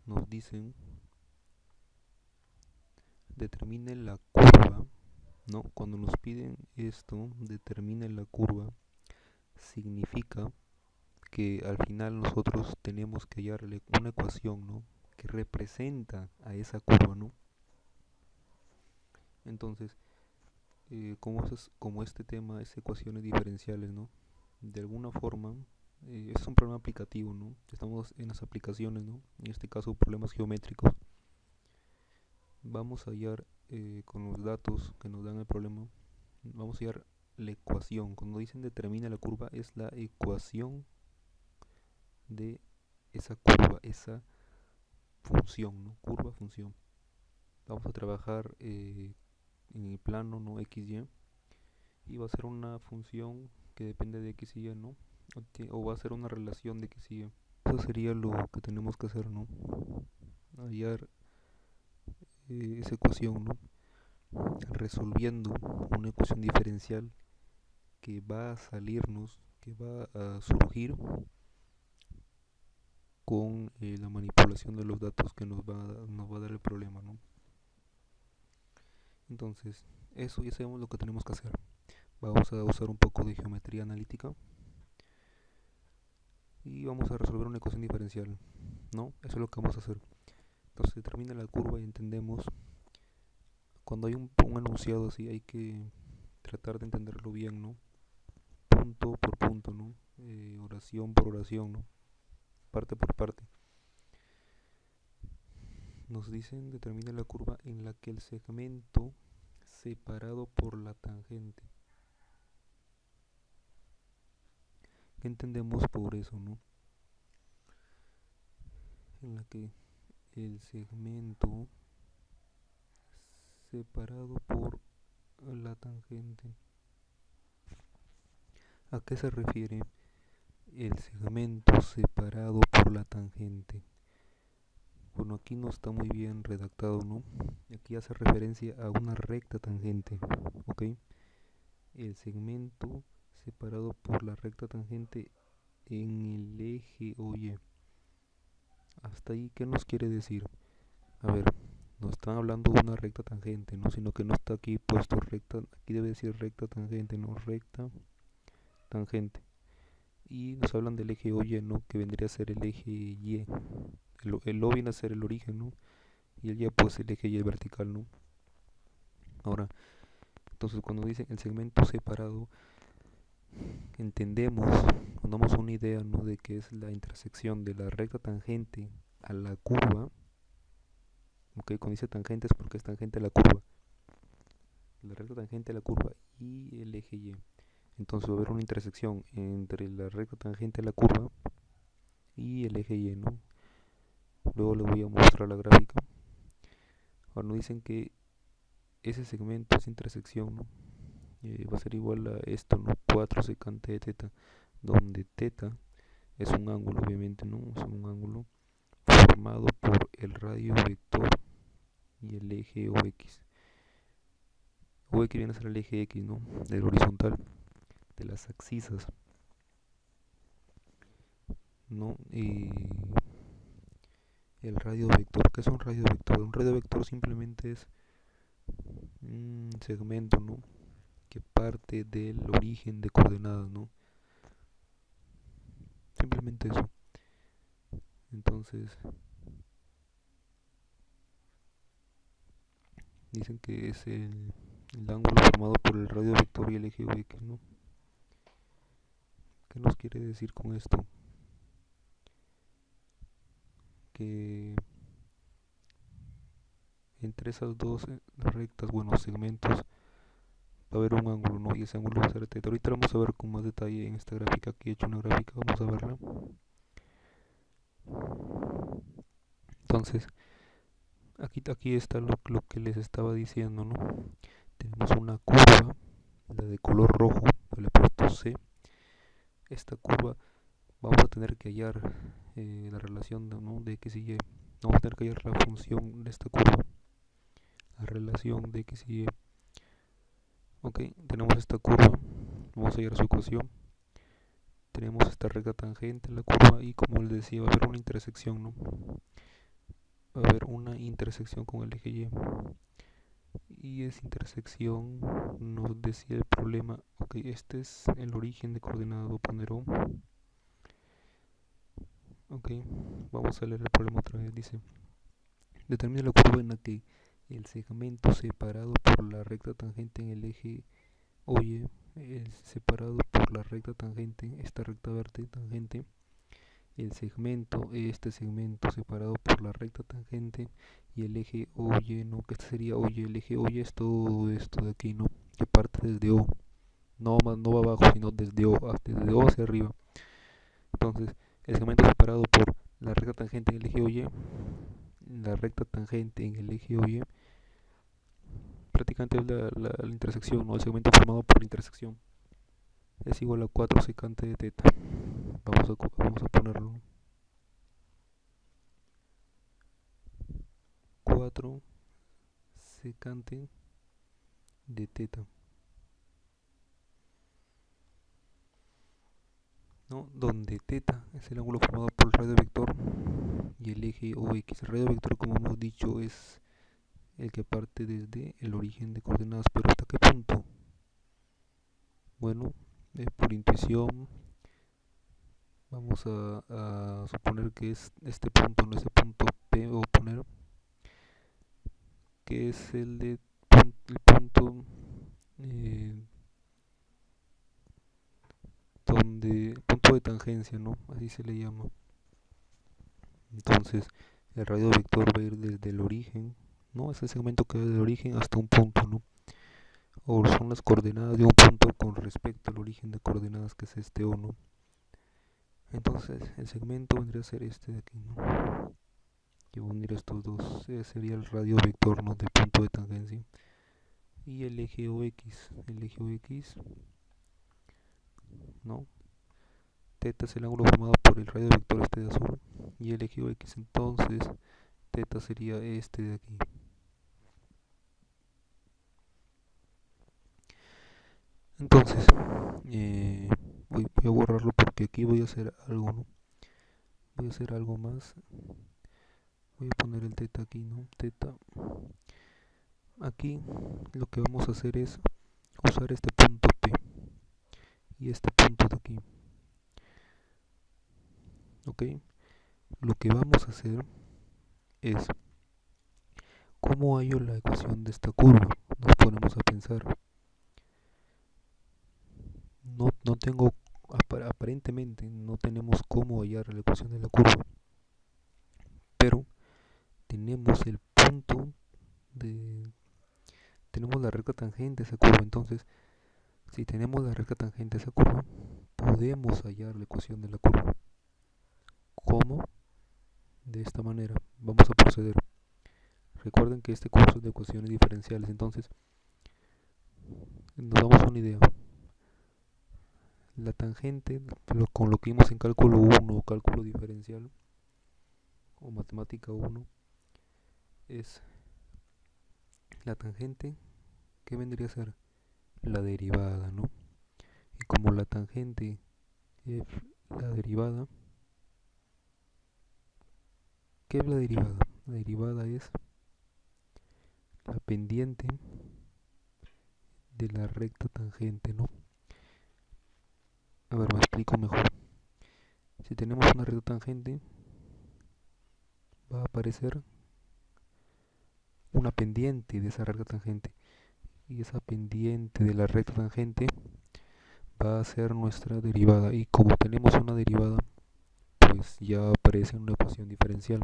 nos dicen determine la curva, ¿no? Cuando nos piden esto, determine la curva, significa que al final nosotros tenemos que hallarle una ecuación, ¿no? Que representa a esa curva, ¿no? Entonces, como este tema es ecuaciones diferenciales, ¿no? De alguna forma, es un problema aplicativo, ¿no? Estamos en las aplicaciones, ¿no? En este caso, problemas geométricos. Vamos a hallar con los datos que nos dan el problema, vamos a hallar la ecuación. Cuando dicen determina la curva, es la ecuación de esa curva, esa función, ¿no? Curva, función. Vamos a trabajar en el plano, ¿no? XY, y va a ser una función que depende de X y Y, ¿no? O va a ser una relación de X y Y. Eso sería lo que tenemos que hacer, ¿no? Hallar esa ecuación, ¿no? Resolviendo una ecuación diferencial que va a salirnos, que va a surgir con la manipulación de los datos que nos va a dar el problema, ¿no? Entonces, eso ya sabemos lo que tenemos que hacer. Vamos a usar un poco de geometría analítica y vamos a resolver una ecuación diferencial, ¿no? Eso es lo que vamos a hacer. Entonces, se termina la curva y entendemos. Cuando hay un enunciado así, hay que tratar de entenderlo bien, ¿no? Punto por punto, ¿no? Oración por oración, ¿no? Parte por parte. Nos dicen determina la curva en la que el segmento separado por la tangente. ¿Qué entendemos por eso, no? En la que el segmento separado por la tangente. ¿A qué se refiere el segmento separado por la tangente? Bueno, aquí no está muy bien redactado, ¿no? Aquí hace referencia a una recta tangente, ¿ok? El segmento separado por la recta tangente en el eje OY. Hasta ahí, ¿qué nos quiere decir? A ver, no están hablando de una recta tangente, ¿no? Sino que no está aquí puesto recta, aquí debe decir recta tangente, no recta tangente. Y nos hablan del eje OY, ¿no? Que vendría a ser el eje Y. El O viene a ser el origen, ¿no? Y el Y pues el eje Y vertical, ¿no? Ahora, entonces cuando dicen el segmento separado, entendemos, nos damos una idea, ¿no? De que es la intersección de la recta tangente a la curva. Ok, cuando dice tangente es porque es tangente a la curva. La recta tangente a la curva y el eje Y. Entonces va a haber una intersección entre la recta tangente a la curva y el eje Y, ¿no? Luego les voy a mostrar la gráfica. Ahora nos dicen que ese segmento, esa intersección, ¿no? Va a ser igual a esto, ¿no? 4 secante de teta, donde teta es un ángulo, obviamente, ¿no? Es un ángulo formado por el radio vector y el eje OX. OX viene a ser el eje X, ¿no? Del horizontal, de las axisas, ¿no? El radio vector, ¿qué es un radio vector? Un radio vector simplemente es un segmento, ¿no? Que parte del origen de coordenadas, ¿no? Simplemente eso. Entonces, dicen que es el ángulo formado por el radio vector y el eje X, ¿no? ¿Qué nos quiere decir con esto? Que entre esas dos rectas, bueno, segmentos, va a haber un ángulo, ¿no? Y ese ángulo va a ser teta. Ahorita vamos a ver con más detalle en esta gráfica. Aquí he hecho una gráfica, vamos a verla. Entonces, aquí está lo que les estaba diciendo, ¿no? Tenemos una curva, la de color rojo, le he puesto C. Esta curva vamos a tener que hallar la relación, ¿no? De X y Y. Vamos a tener que hallar la función de esta curva, la relación de X y Y. Ok, tenemos esta curva, vamos a hallar su ecuación. Tenemos esta recta tangente en la curva y como les decía va a haber una intersección, ¿no? va a haber una intersección con el eje y esa intersección nos decía el problema. Ok, este es el origen de coordenada, voy a poner O. Ok, vamos a leer el problema otra vez. Dice: determina la curva en la que el segmento separado por la recta tangente en el eje OY es separado por la recta tangente, esta recta verde tangente, el segmento, este segmento separado por la recta tangente y el eje OY, ¿no? Que este sería OY, el eje OY es todo esto de aquí, ¿no? Que parte desde O, no va abajo, sino desde O hacia arriba. Entonces, el segmento separado por la recta tangente en el eje OY, la recta tangente en el eje OY, prácticamente es la intersección, ¿no? El segmento formado por la intersección es igual a 4 secante de teta. Vamos a ponerlo. 4 secante de teta, ¿no? Donde teta es el ángulo formado por el radio vector y el eje OX. El radio vector, como hemos dicho, es el que parte desde el origen de coordenadas, pero ¿hasta qué punto? Bueno, por intuición vamos a suponer que es este punto, no este punto P, o poner que es el punto punto de tangencia, ¿no? Así se le llama. Entonces el radio vector va a ir desde el origen, ¿no? Es el segmento que va desde el origen hasta un punto, ¿no? O son las coordenadas de un punto con respecto al origen de coordenadas, que es este O, ¿no? Entonces el segmento vendría a ser este de aquí, ¿no? Que va a unir estos dos, sería el radio vector, ¿no? Del punto de tangencia. Y el eje OX, ¿no? Teta es el ángulo formado por el radio vector este de azul y el eje OX, entonces teta sería este de aquí. Entonces voy a borrarlo porque aquí voy a hacer algo, ¿no? Voy a hacer algo más. Voy a poner el teta aquí, ¿no? Teta. Aquí lo que vamos a hacer es usar este punto P y este punto de aquí. Ok, lo que vamos a hacer es: ¿cómo hallo la ecuación de esta curva? Nos ponemos a pensar. No tengo, aparentemente no tenemos cómo hallar la ecuación de la curva, pero tenemos el punto tenemos la recta tangente a esa curva. Entonces, si tenemos la recta tangente a esa curva, podemos hallar la ecuación de la curva. ¿Cómo? De esta manera vamos a proceder. Recuerden que este curso es de ecuaciones diferenciales, entonces nos damos una idea. La tangente, con lo que vimos en cálculo 1 o cálculo diferencial o matemática 1, es la tangente que vendría a ser la derivada, ¿no? Y como la tangente es la derivada, ¿qué es la derivada? La derivada es la pendiente de la recta tangente, ¿no? A ver, me explico mejor. Si tenemos una recta tangente, va a aparecer una pendiente de esa recta tangente, y esa pendiente de la recta tangente va a ser nuestra derivada, y como tenemos una derivada, pues ya aparece una ecuación diferencial.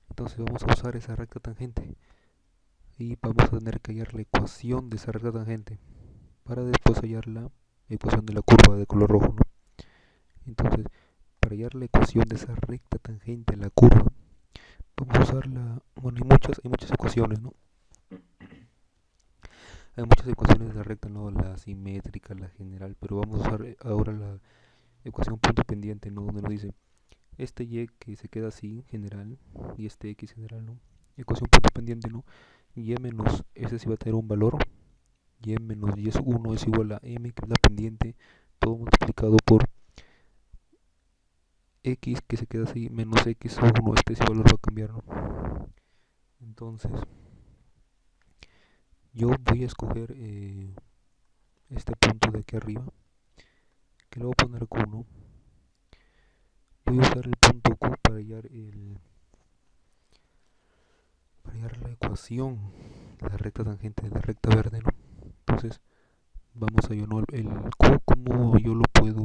Entonces vamos a usar esa recta tangente y vamos a tener que hallar la ecuación de esa recta tangente para después hallar la ecuación de la curva de color rojo, ¿no? Entonces, para hallar la ecuación de esa recta tangente a la curva, vamos a usar bueno, hay muchas ecuaciones, ¿no? Hay muchas ecuaciones de la recta, ¿no? La simétrica, la general, pero vamos a usar ahora la ecuación punto pendiente, ¿no? Donde nos dice este y que se queda así, general, y este x general, ¿no? Ecuación punto pendiente, ¿no? Y menos ese sí va a tener un valor, y menos y es 1 es igual a m, que es la pendiente, todo multiplicado por x que se queda así, menos x o 1, ese valor va a cambiar, ¿no? Entonces, yo voy a escoger este punto de aquí arriba, que lo voy a poner Q1. Voy a usar el punto Q para hallar la ecuación de la recta tangente de la recta verde, ¿no? Entonces, vamos a hallar el Q, ¿cómo yo lo puedo?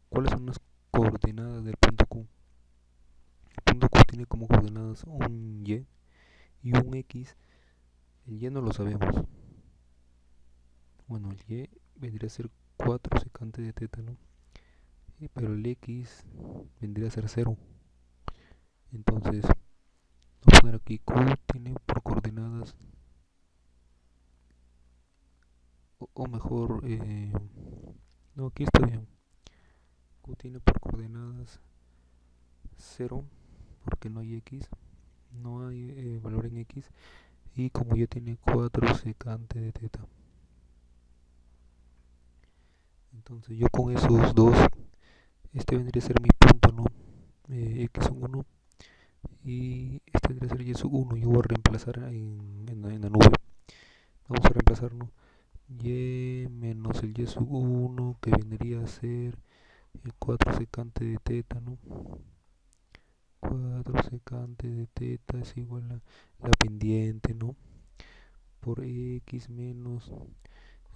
¿Cuáles son las coordenadas del punto Q? El punto Q tiene como coordenadas un y un x. El y no lo sabemos. Bueno, el y vendría a ser 4 secante de teta, ¿no? Pero el x vendría a ser 0. Entonces, voy a poner aquí Q tiene por coordenadas, o mejor, no, aquí está bien. Q tiene por coordenadas 0, porque no hay x, no hay valor en x, y como ya tiene 4 secante de teta. Entonces yo con esos dos, este vendría a ser mi punto, ¿no? X sub 1 y este vendría a ser Y sub 1. Yo voy a reemplazar en la nube. Vamos a reemplazar, ¿no? Y menos el Y sub 1, que vendría a ser el 4 secante de teta, ¿no? 4 secante de teta es igual a la pendiente, ¿no? Por X menos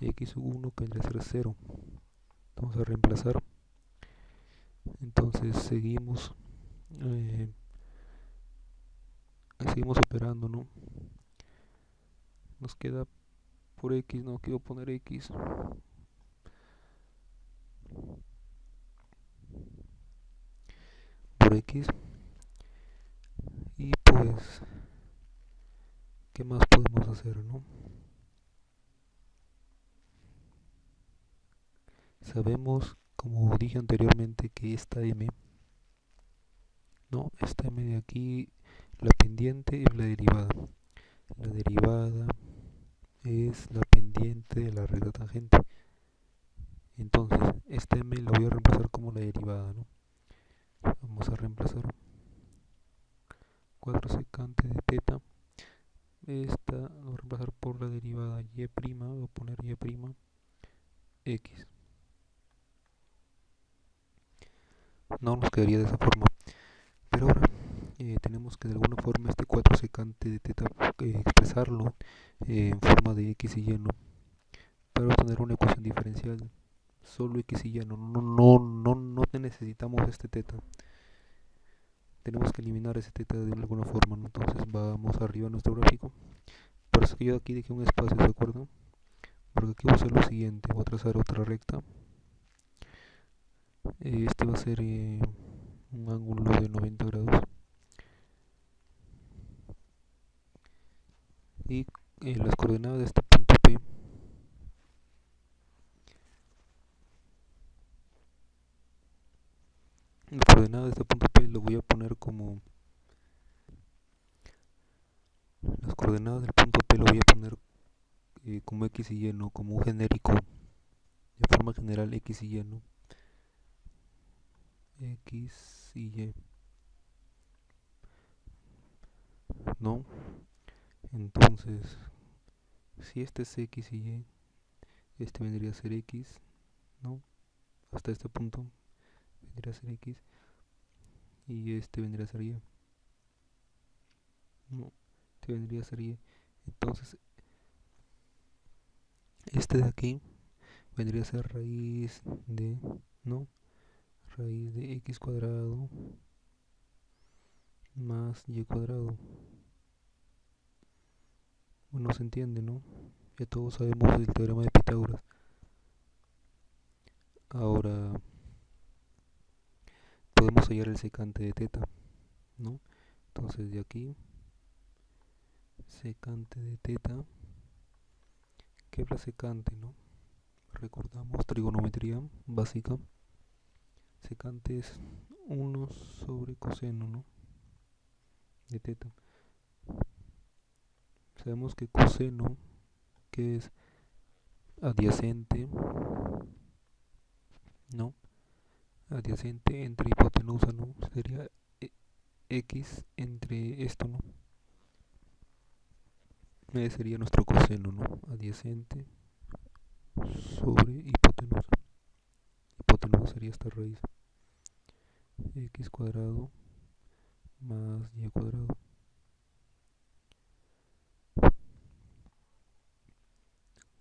X sub 1, que vendría a ser 0. Vamos a reemplazar. Entonces eh, seguimos operando, ¿no? Nos queda por X, no quiero poner X. Por X. Y pues, ¿qué más podemos hacer, no? Sabemos, como dije anteriormente, que esta M, no, esta M de aquí, la pendiente es la derivada. La derivada es la pendiente de la recta tangente. Entonces, esta M la voy a reemplazar como la derivada, ¿no? Vamos a reemplazar 4 secante de teta. Esta la voy a reemplazar por la derivada y', voy a poner y' x. No nos quedaría de esa forma. Pero ahora tenemos que de alguna forma este 4 secante de teta expresarlo en forma de x y y, ¿no? Para obtener una ecuación diferencial. Solo x y y, no necesitamos este teta. Tenemos que eliminar ese teta de alguna forma, ¿no? Entonces vamos arriba a nuestro gráfico. Por eso que yo aquí dejé un espacio, ¿de acuerdo? Porque aquí voy a hacer lo siguiente, voy a trazar otra recta. Este va a ser un ángulo de 90 grados. Y las coordenadas de este punto P, las coordenadas de este punto P lo voy a poner como, las coordenadas del punto P lo voy a poner como x y y, ¿no? Como un genérico, de forma general x y y, ¿no? X y y, ¿no? Entonces, si este es x y y, este vendría a ser x, ¿no? Hasta este punto vendría a ser x y este vendría a ser y, ¿no? Este vendría a ser y. Entonces, este de aquí vendría a ser raíz de, ¿no? Raíz de x cuadrado más y cuadrado. Bueno, se entiende, ¿no? Ya todos sabemos el teorema de Pitágoras. Ahora podemos hallar el secante de teta, ¿no? Entonces de aquí, secante de teta, ¿qué es la secante, no? Recordamos trigonometría básica. Secante es 1 sobre coseno, ¿no? De teta. Sabemos que coseno, que es adyacente, ¿no? adyacente entre hipotenusa, ¿no? Sería x entre esto, ¿no? Ese sería nuestro coseno, ¿no? Adyacente sobre hipotenusa. Hipotenusa sería esta raíz. X cuadrado más y cuadrado.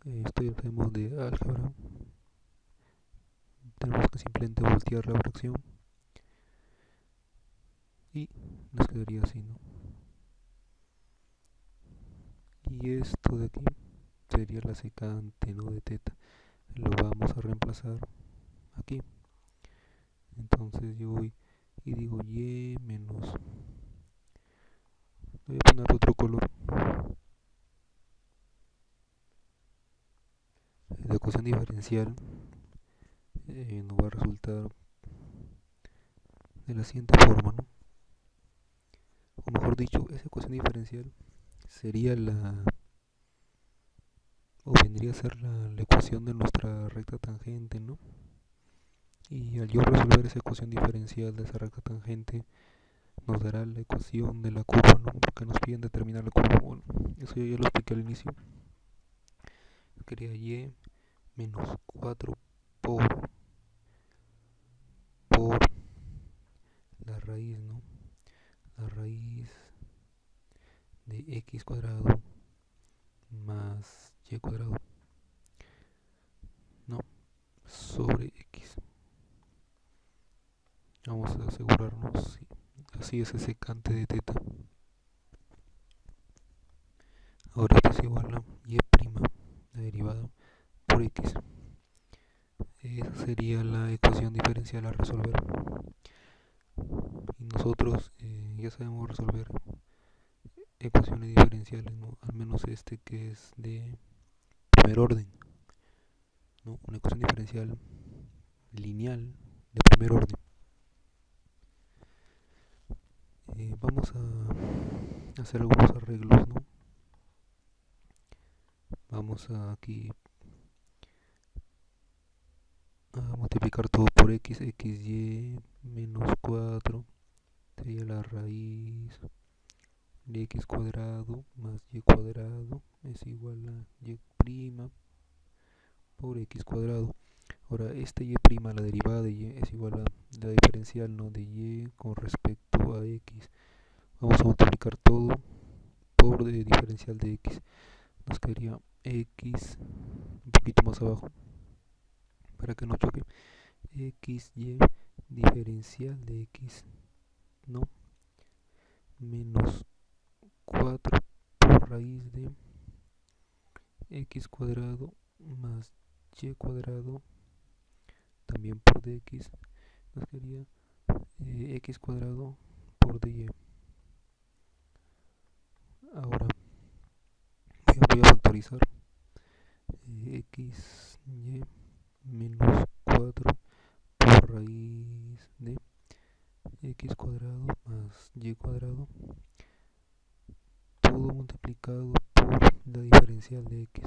Esto ya sabemos de álgebra. Tenemos que simplemente voltear la fracción y nos quedaría así, ¿no? Y esto de aquí sería la secante, ¿no? De teta. Lo vamos a reemplazar aquí. Entonces yo voy y digo y menos, voy a poner otro color. La ecuación diferencial nos va a resultar de la siguiente forma, ¿no? O mejor dicho, esa ecuación diferencial sería o vendría a ser la ecuación de nuestra recta tangente, ¿no? Y al yo resolver esa ecuación diferencial de esa recta tangente, nos dará la ecuación de la curva, ¿no? Porque nos piden determinar la curva. Bueno, eso ya lo expliqué al inicio. Quería y menos 4 por la raíz, ¿no? La raíz de x cuadrado más y cuadrado, ¿no? Sobre x. Vamos a asegurarnos si así es ese secante de teta. Ahora esto es igual a y', la derivada por x. Esa sería la ecuación diferencial a resolver. Y nosotros ya sabemos resolver ecuaciones diferenciales, ¿no? Al menos este que es de primer orden, ¿no? Una ecuación diferencial lineal de primer orden. Vamos a hacer algunos arreglos, ¿no? Vamos a aquí a multiplicar todo por x, xy menos 4 sería la raíz de x cuadrado más y cuadrado es igual a y' por x cuadrado. Ahora esta y', la derivada de y es igual a la diferencial, ¿no? De y con respecto a x. Vamos a multiplicar todo por el diferencial de x. Nos quedaría x un poquito más abajo para que no choque. XY diferencial de x, ¿no? Menos 4 por raíz de x cuadrado más y cuadrado también por dx. Nos quedaría x cuadrado por dy. Ahora voy a factorizar x y menos 4 por raíz de x cuadrado más y cuadrado, todo multiplicado por la diferencial de x.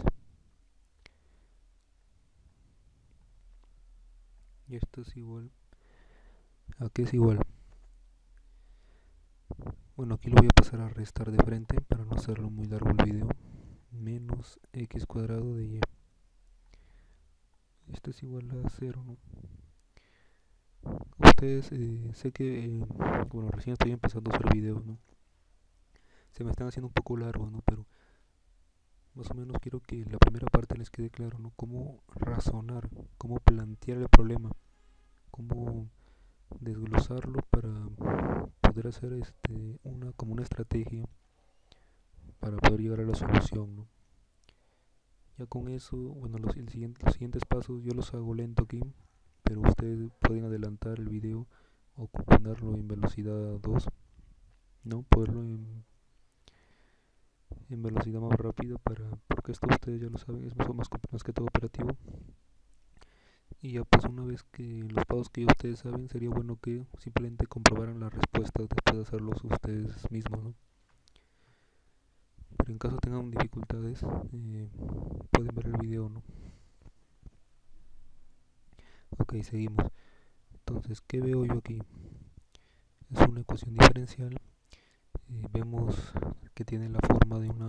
Y esto es igual a qué es igual. Bueno, aquí lo voy a pasar a restar de frente para no hacerlo muy largo el video. Menos x cuadrado de y. Esto es igual a 0, ¿no? Ustedes, sé que, bueno, recién estoy empezando a hacer videos, ¿no? Se me están haciendo un poco largos, ¿no? Pero más o menos quiero que la primera parte les quede claro, ¿no? Cómo razonar, cómo plantear el problema, cómo desglosarlo para poder hacer como una estrategia para poder llegar a la solución, ¿no? Ya con eso, bueno, los siguientes pasos yo los hago lento aquí, pero ustedes pueden adelantar el video o ponerlo en velocidad 2, ¿no? Ponerlo en velocidad más rápida porque esto ustedes ya lo saben, es más que todo operativo. Y ya pues una vez que los pasos que ya ustedes saben, sería bueno que simplemente comprobaran las respuestas después de hacerlos ustedes mismos, ¿no? Pero en caso tengan dificultades, pueden ver el video, ¿no? Ok, seguimos. Entonces, ¿qué veo yo aquí? Es una ecuación diferencial. Vemos que tiene la forma de una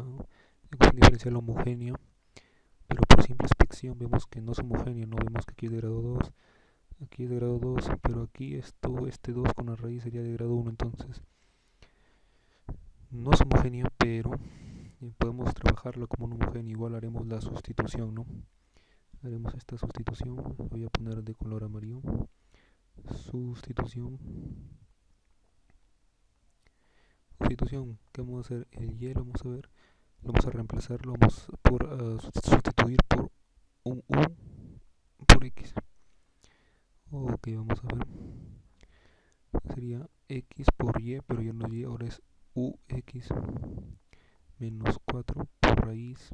ecuación diferencial homogénea, pero por simple inspección vemos que no es homogénea, no vemos que aquí es de grado 2, aquí es de grado 2, pero aquí este 2 con la raíz sería de grado 1, entonces no es homogénea, pero podemos trabajarla como un homogéneo. Igual haremos la sustitución, ¿no? Haremos esta sustitución, voy a poner de color amarillo, sustitución, ¿qué vamos a hacer? El y lo vamos a ver, lo vamos a reemplazar, lo vamos por sustituir por un u por x. Ok, vamos a ver, sería x por y, pero ya no es y, ahora es ux menos 4 por raíz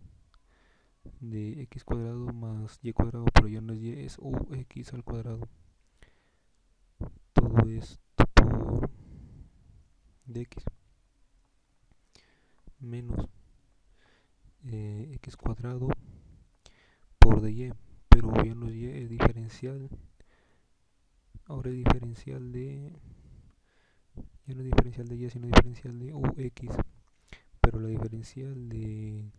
de x cuadrado más y cuadrado, pero ya no es y, es ux al cuadrado. Todo esto por dx menos x cuadrado por dy, pero ya no es y, es diferencial. Ahora es diferencial de, ya no es diferencial de y, sino diferencial de ux, pero la diferencial de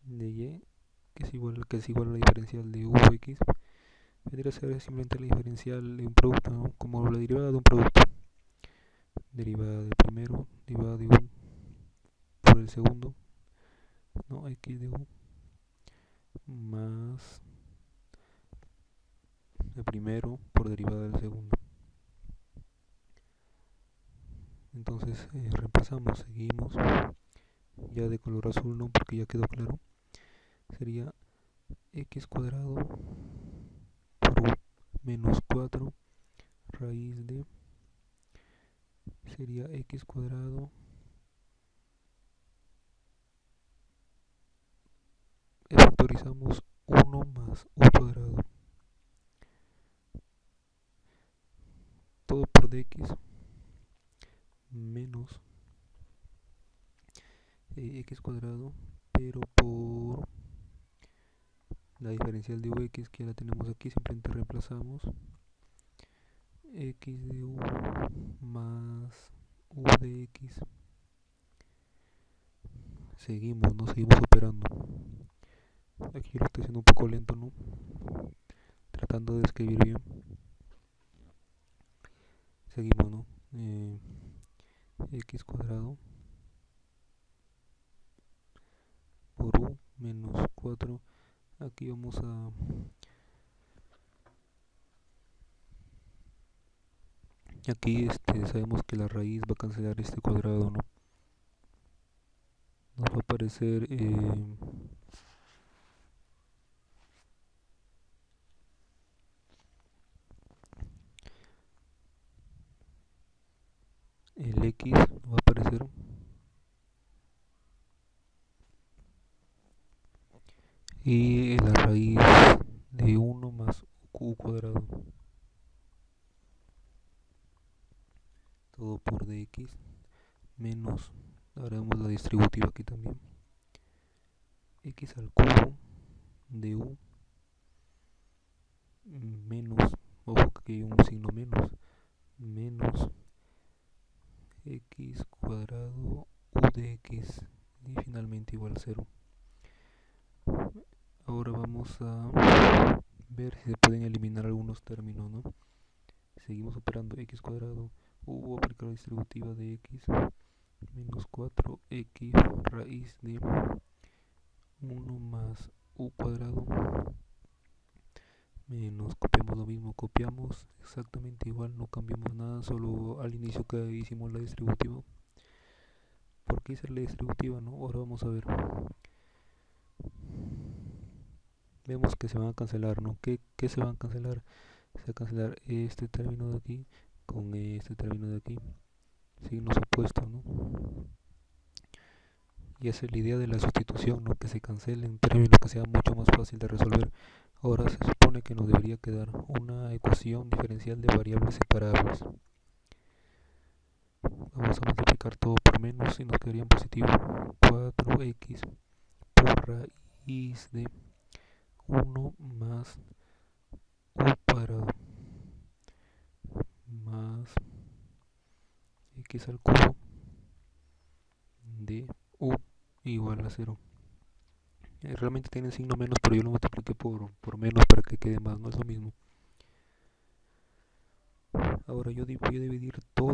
y, que es igual a la diferencial de ux, vendría a ser simplemente la diferencial de un producto, ¿no? Como la derivada de un producto. Derivada del primero, derivada de u por el segundo, no, x de u más el primero por derivada del segundo. Entonces reemplazamos, seguimos, ya de color azul no, porque ya quedó claro. Sería x cuadrado por u menos 4 raíz de, sería x cuadrado, factorizamos 1 más u cuadrado, todo por dx menos x cuadrado, pero por la diferencial de ux que ya la tenemos aquí, simplemente reemplazamos x de u más u de x. Seguimos, ¿no? Seguimos operando. Aquí lo estoy haciendo un poco lento, ¿no? Tratando de escribir bien. Seguimos, ¿no? X cuadrado por u menos 4. Aquí vamos a... Aquí sabemos que la raíz va a cancelar este cuadrado, ¿no? Nos va a aparecer... el x va a aparecer y la raíz de 1 más u cuadrado, todo por dx menos, haremos la distributiva aquí también, x al cubo de u menos, ojo que hay un signo menos x cuadrado u de x y finalmente igual a 0. Ahora vamos a ver si se pueden eliminar algunos términos, ¿no? Seguimos operando x cuadrado, u aplicar la distributiva de x menos 4x raíz de 1 más u cuadrado menos, copiamos lo mismo, copiamos exactamente igual, no cambiamos nada, solo al inicio que hicimos la distributiva. ¿Por qué hice la distributiva? ¿No? Ahora vamos a ver. Vemos que se van a cancelar, ¿no? ¿Qué se van a cancelar? Se va a cancelar este término de aquí con este término de aquí, signos opuestos, ¿no? Y esa es la idea de la sustitución, ¿no? Que se cancelen términos, que sea mucho más fácil de resolver. Ahora se supone que nos debería quedar una ecuación diferencial de variables separables. Vamos a multiplicar todo por menos y nos quedaría en positivo 4x por raíz de 1 más u cuadrado más x al cubo de u igual a 0. Realmente tiene signo menos, pero yo lo multipliqué por menos para que quede más, no es lo mismo. Ahora yo voy a dividir todo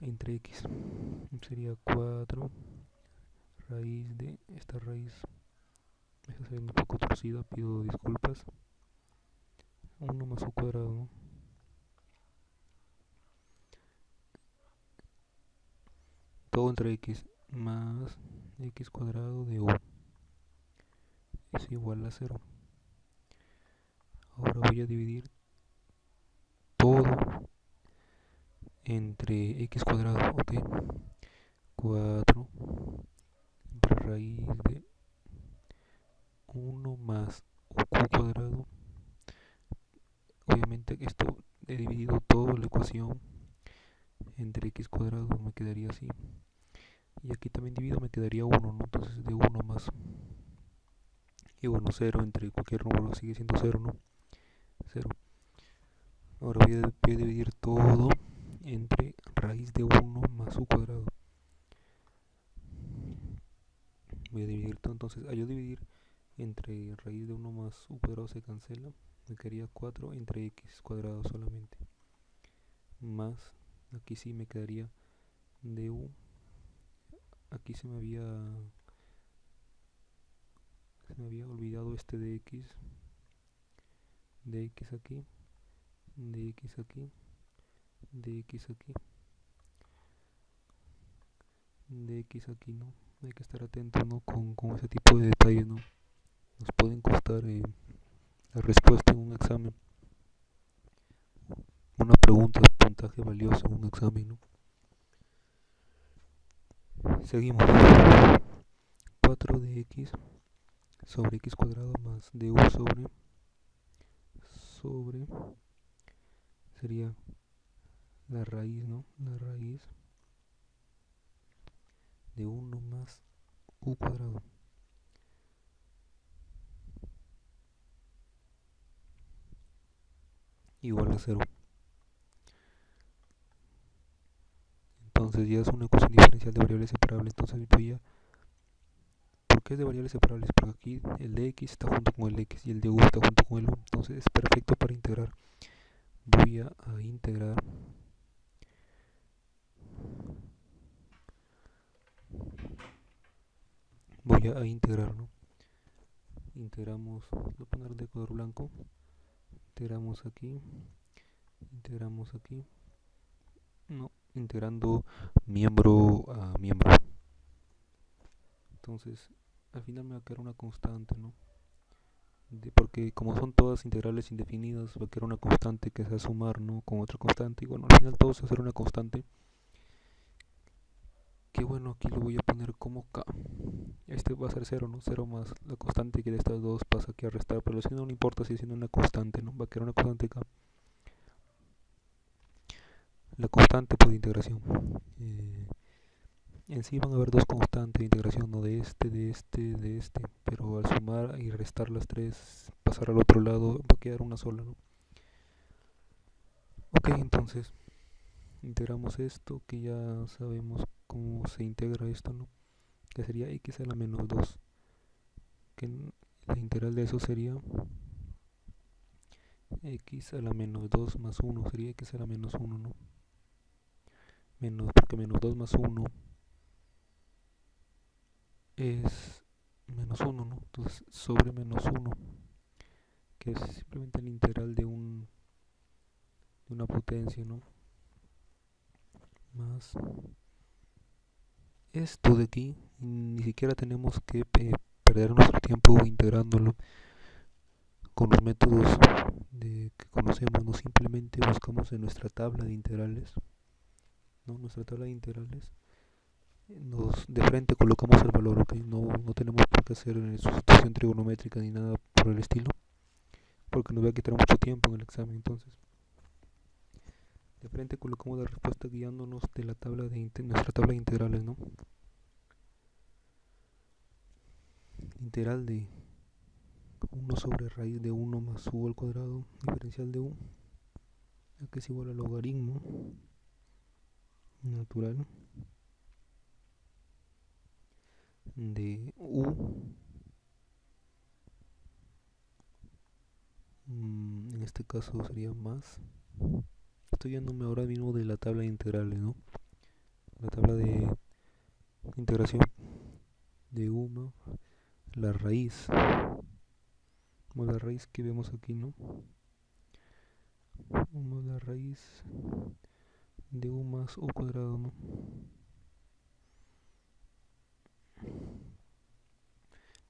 entre x. Sería 4 raíz de esta raíz. Está saliendo un poco torcida, pido disculpas. 1 más u cuadrado, ¿no? Todo entre x más x cuadrado de u es igual a 0. Ahora voy a dividir todo entre x cuadrado, ok. 4 entre raíz de 1 más u cuadrado. Obviamente esto he dividido toda la ecuación entre x cuadrado, me quedaría así. Y aquí también divido, me quedaría 1, ¿no? Entonces de 1 más, y bueno, 0 entre cualquier número sigue siendo 0, ¿no? 0. Ahora voy a dividir todo entre raíz de 1 más u cuadrado. Voy a dividir todo, entonces al yo dividir entre raíz de 1 más u cuadrado se cancela, me quedaría 4 entre x cuadrado solamente, más, aquí sí me quedaría de u, aquí se me había olvidado este de x aquí, de x aquí, de x aquí, de x aquí, ¿no? Hay que estar atento, ¿no? Con ese tipo de detalles, ¿no? Nos pueden costar la respuesta en un examen, una pregunta de puntaje valioso en un examen, ¿no? Seguimos. 4 de x sobre x cuadrado más de u sobre sería la raíz, ¿no? La raíz de 1 más u cuadrado. Igual a 0. Entonces ya es una ecuación diferencial de variables separables. Entonces voy a... ¿Por qué es de variables separables? Porque aquí el de x está junto con el x y el de u está junto con el u. Entonces es perfecto para integrar. Voy a integrar. Voy a integrar, ¿no? Integramos, voy a poner de color blanco. Integramos aquí. Integramos aquí. No, integrando miembro a miembro. Entonces, al final me va a quedar una constante, ¿no? Porque como son todas integrales indefinidas, va a quedar una constante que se va a sumar, ¿no? Con otra constante. Y bueno, al final todo se va a hacer una constante. Que bueno, aquí lo voy a poner como k. Este va a ser 0, ¿no? 0 más la constante que de estas dos pasa aquí a restar. Pero si no, no importa, si siendo una constante, ¿no? Va a quedar una constante k. La constante por integración. En sí van a haber dos constantes de integración, ¿no? De este, pero al sumar y restar las tres, pasar al otro lado, va a quedar una sola, ¿no? Ok, entonces integramos esto, que ya sabemos cómo se integra esto, ¿no? Que sería x a la menos 2, que la integral de eso sería x a la menos 2 más 1, sería x a la menos 1, ¿no? Menos, porque menos 2 más 1 es menos 1, ¿no? Entonces sobre menos 1, que es simplemente la integral de una potencia, ¿no? Más esto de aquí, ni siquiera tenemos que perder nuestro tiempo integrándolo con los métodos que conocemos, no simplemente buscamos en nuestra tabla de integrales, ¿no? Nuestra tabla de integrales, de frente colocamos el valor, ¿ok? No tenemos por qué hacer sustitución trigonométrica ni nada por el estilo, porque nos va a quitar mucho tiempo en el examen. Entonces de frente colocamos la respuesta guiándonos de la tabla nuestra tabla de integrales, ¿no? Integral de 1 sobre raíz de 1 más u al cuadrado diferencial de u, que es igual al logaritmo natural de u, en este caso sería más, estoy yéndome ahora mismo de la tabla de integrales, ¿no? La tabla de integración de 1, la raíz, como la raíz que vemos aquí, ¿no? Como la raíz de u más u cuadrado, ¿no?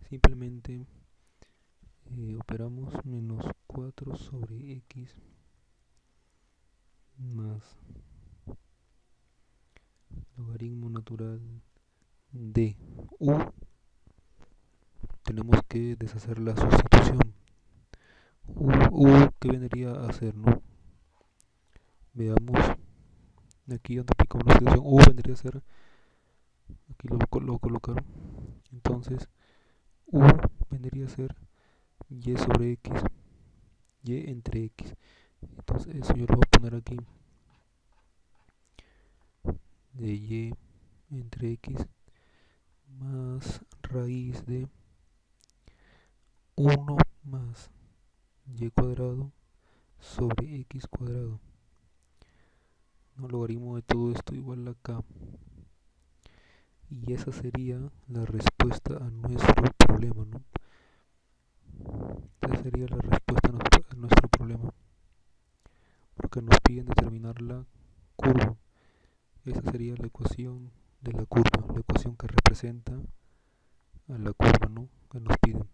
Simplemente operamos menos 4 sobre x más logaritmo natural de u. Tenemos que deshacer la sustitución. U ¿qué vendría a hacer, no? Veamos aquí donde aplicamos la sustitución. U vendría a ser, aquí lo colocaron. Entonces u vendría a ser y sobre x, y entre x. Entonces eso yo lo voy a poner aquí, de y entre x más raíz de 1 más y cuadrado sobre x cuadrado, ¿no? Logaritmo de todo esto igual a k. Y esa sería la respuesta a nuestro problema, ¿no? Esa sería la respuesta a nuestro problema, porque nos piden determinar la curva. Esa sería la ecuación de la curva, la ecuación que representa a la curva, ¿no? Que nos piden.